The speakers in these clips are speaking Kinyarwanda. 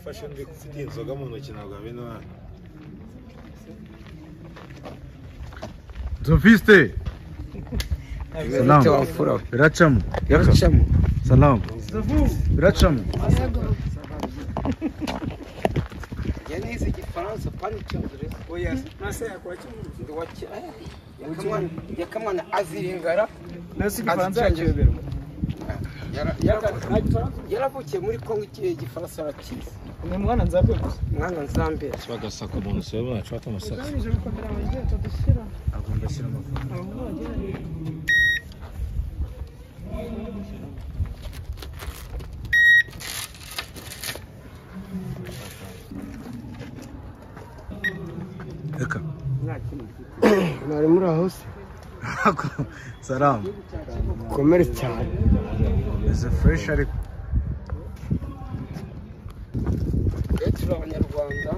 Fashion ndi kufite inzoga mu ntoki ntabwo abino hano. Zofiste. Salam. Biracamo. Salam. Biracamo. Yanise igifaransa pani cyongereza. Oya, nase yakora cyumva waki. Yakamwana aziringara. Nase igifaransa cyobero. Yaravukiye muri Kongo igifaransa arakizi. Ni mwana nzambe gusa. Mwana nzambe. Bagasaka mu nso y'abana cwata amasaka. Agomba shyira amafaranga. Eka. Nari muri aho se. Salam. Komere cyane. Is fresh ariko. Turi abanyarwanda.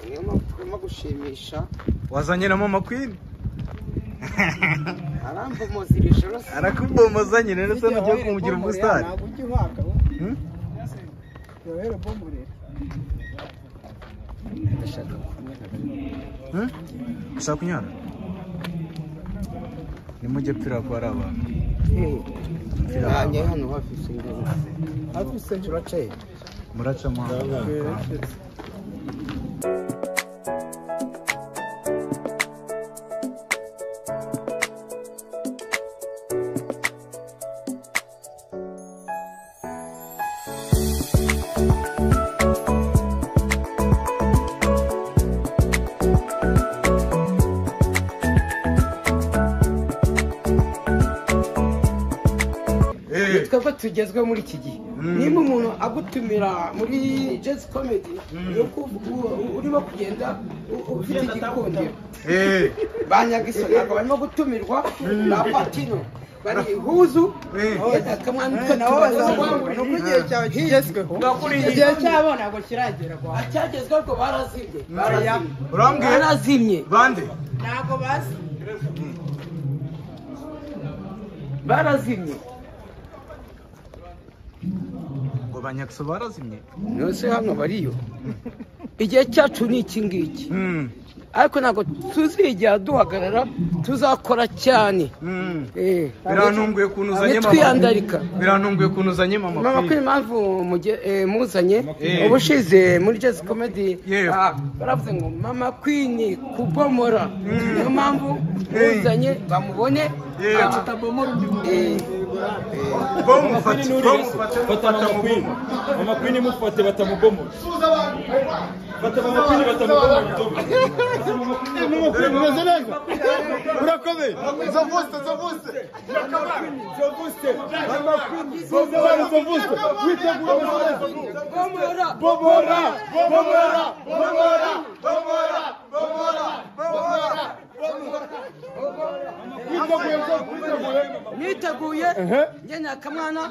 Niyo mpamvu tugomba gushimisha. Wazanye na mama Queen? Arambomozirije rose. Arakubomoza nyine ndetse n'ugiye kumugira ubustari. Ntabwo ujye uhaka. Yohera bomborera. Ushaka kunyara? Nimujye pfira kwa raba. Nanjye hano hafi singeze. Hafi se turacaye. Muracamo. Twebwe tugezwe muri iki gihe. Nimba umuntu agutumira muri Jazz Comedy urimo kugenda ufite igikundiro. Banyagiso ntabwo barimo gutumirwa na Patino. Bari Huzu. Akamwana Nabo bazamubona nuko igihe cyawe kigezweho. Igihe cyabo ntabwo kiragera kwa. cyagezweho ko barazimye. Urambwiye? Barazimye. Bande? Ntabwo bazi. Barazimye. Ngo banyakso barazimye. Nose hano bariyo. Igihe cyacu ni iki ngiki. Ariko ntabwo tuzigera duhagarara tuzakora cyane. Birantunguye kunuzanye mama. Twiyandarika. Birantunguye kunuzanye mama. Mama Queen impamvu muzanye ubushize muri Jazz Comedy baravuze ngo Mama Queen kubomora. Niyo mpamvu muzanye bamubone Tutabomora undi. Fata Mama Queen. Mama Queen mufate batamubomora. Fata Mama Queen batamubomora. Mama Queen meze neza. Urakomeye. Zovuste. Mama Queen. Zovuste. Witegura. Bomora. Niteguye njye Akamwana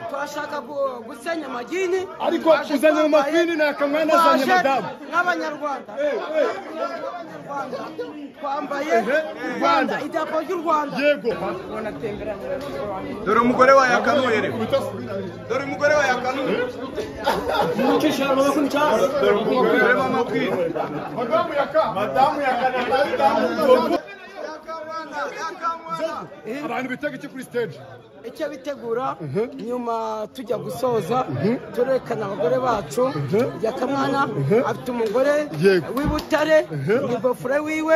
twashaka gusenya amagini ariko uzanye Mama Queen na Akamwana azanye madamu n'abanyarwanda twambaye Rwanda idarapo ry'u Rwanda yego Dore umugore wa Yakanuye rero. Dore umugore wa Yakanuye. Dore umugore wa Mama Queen. Madamu abantu bitega iki kuri stage icyo bitegura nyuma tujya gusoza turekana abagore bacu Akamwana afite umugore w'Ibutare ni bofure wiwe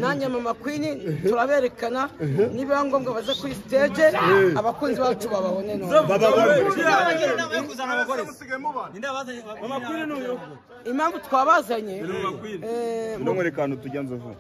nanjye Mama Queen turaberekana niba ngombwa baza kuri stage abakunzi bacu bababone no Mama Queen n'uyo impamvu twabazanye ndongore kantu tujya Nzovu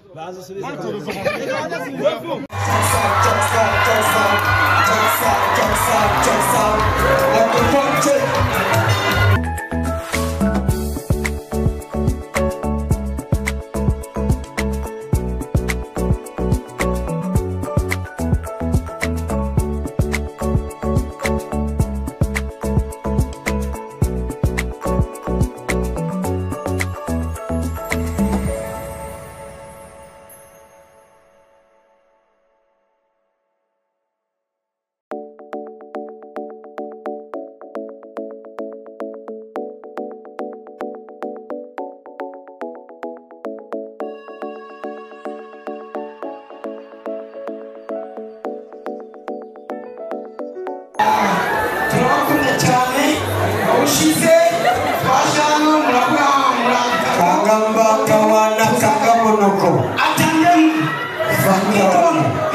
Atangeni.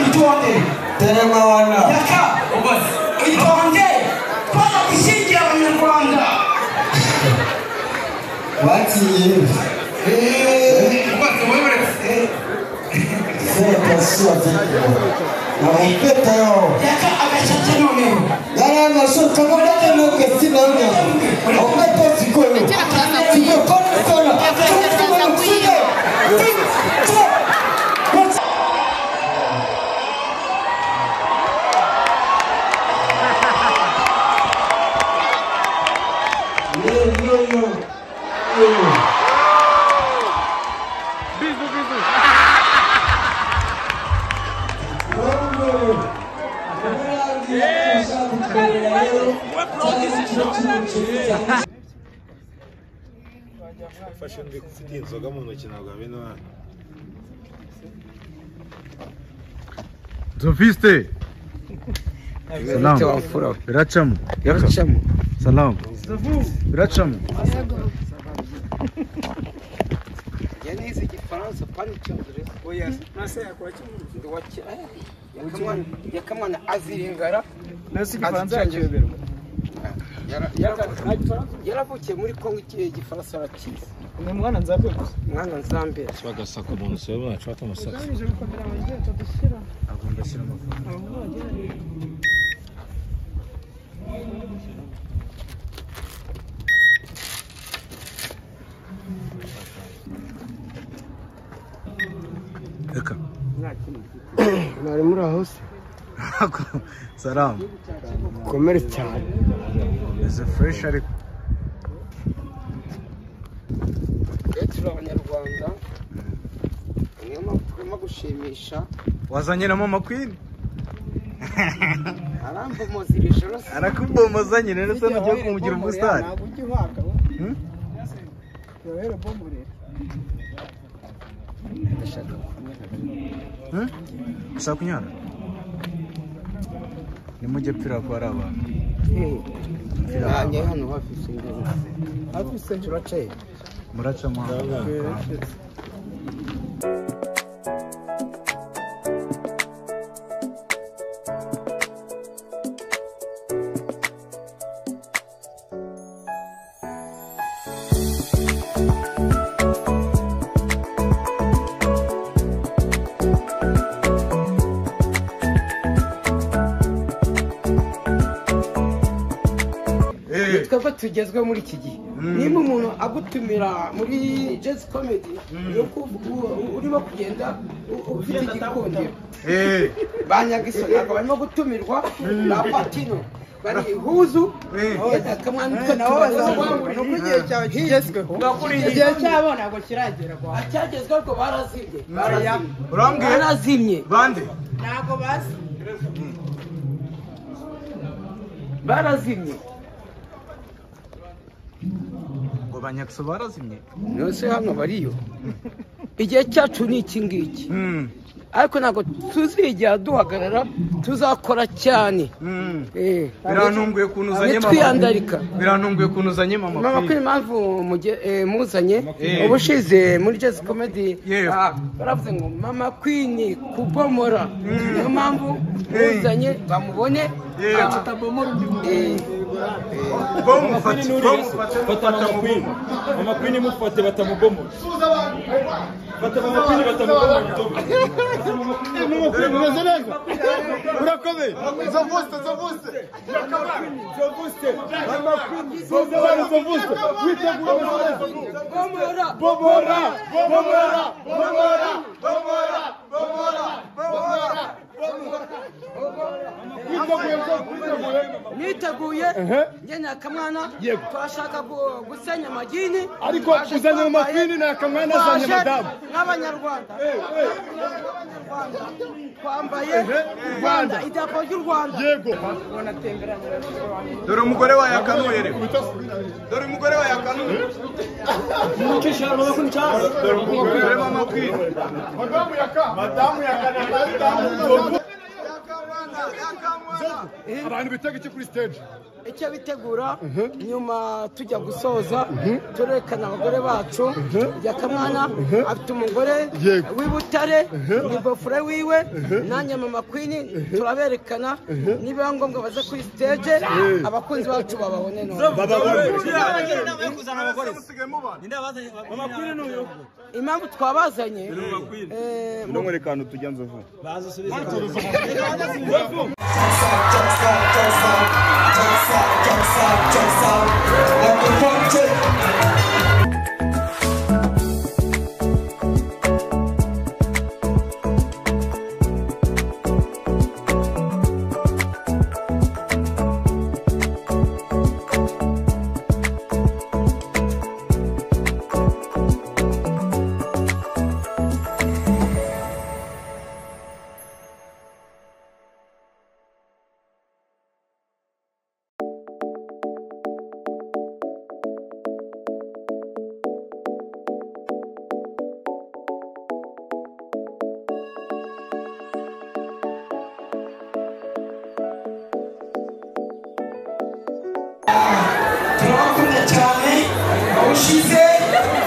Itonde. Terema wana. Yaka. Itonde. Kwa kushinja Abanyarwanda. Wati yewe. C'est passion na mpeta yao yaka akashata none yara na sio kama dada no kesi na ndio umepo sikolo sio kona kona fashe ndi kufite inzoga mu ntoki ntabwo bino Zofiste Salam Biracamo Salam Biracamo Yani hizi Kifaransa pani cyongereza oya nase yakora cyongereza wakira yakamana azirengara nasi Kifaransa yacyobera yaravukiye muri Kongo Igifaransa arakizi ni mwana nzambe gusa mwana nzambe bagasaka umuntu se ubona cyata amasaka Eka nari muri aho se Salam komere cyane is a fresh ariko turi Abanyarwanda niyo mpamvu tugomba gushimisha wazanye na mama Queen arambomoza iri joro arakubomoza nyine rero se ugiye kumugira ubusitani ntabwo ujya uhaka yohera bomorera ushaka kunyara nimujye pfira ko ari abantu nanjye hano hafi singize hafi se turacaye muracamo twebwe tugezweho muri iki gihe niba umuntu agutumira muri jazz comedy urimo kugenda ufite igikundiro banyagiso ntabwo barimo gutumirwa na patino bari huzu akamwana nuko igihe cyawe kigezweho igihe cyabo ntabwo kiragera kwa cyagezweho ngo barazimye urambwiye barazimye bande ntabwo bazi barazimye ngo banyakso barazimye nose hano bariyo igihe cyacu ni iki ngiki ariko ntabwo tuzigera duhagarara tuzakora cyane birantunguye kuntu uzanye mama twiyandarika birantunguye kuntu uzanye mama Queen impamvu muzanye ubushize muri jazz comedy baravuze ngo mama Queen kubomora niyo mpamvu muzanye bamubone atabomora fata mama Queen mufate batamubomora fata mama Queen batamubomora mumeze neza urakomeye zovuste mama Queen zovuste witegura bomora niteguye njye akamwana turashaka gusenya amagini ariko uzanye mu mafini na akamwana azanye madamu n'Abanyarwanda twambaye Rwanda idarapo ry'u Rwanda yego dore umugore wa yakanuye rero dore umugore wa yakanuye dore umugore wa mama Queen madamu yakana abantu bitega iki kuri stage icyo bitegura nyuma tujya gusoza turerekana abagore bacu Yakamwana afite umugore w'Ibutare ni bofure wiwe nanjye mama Queen turaberekana niba ngombwa baza kuri stage abakunzi bacu bababone none impamvu twabazanye ndongore kantu tujya Nzovu turabakunda cyane ushize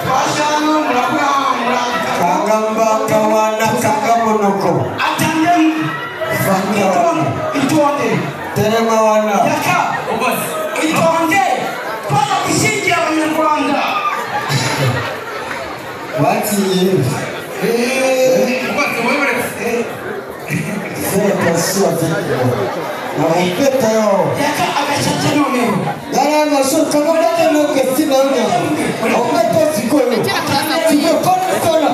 twashano murakura kangamba kawana kangamonoko atangem vangawana itonde terema wana yaka itonde kwa kushinja abanyarwanda bakiye bose wewe yaka agashate none yarana shuka ngode nuke sinanga ometo sikolo sikolo sona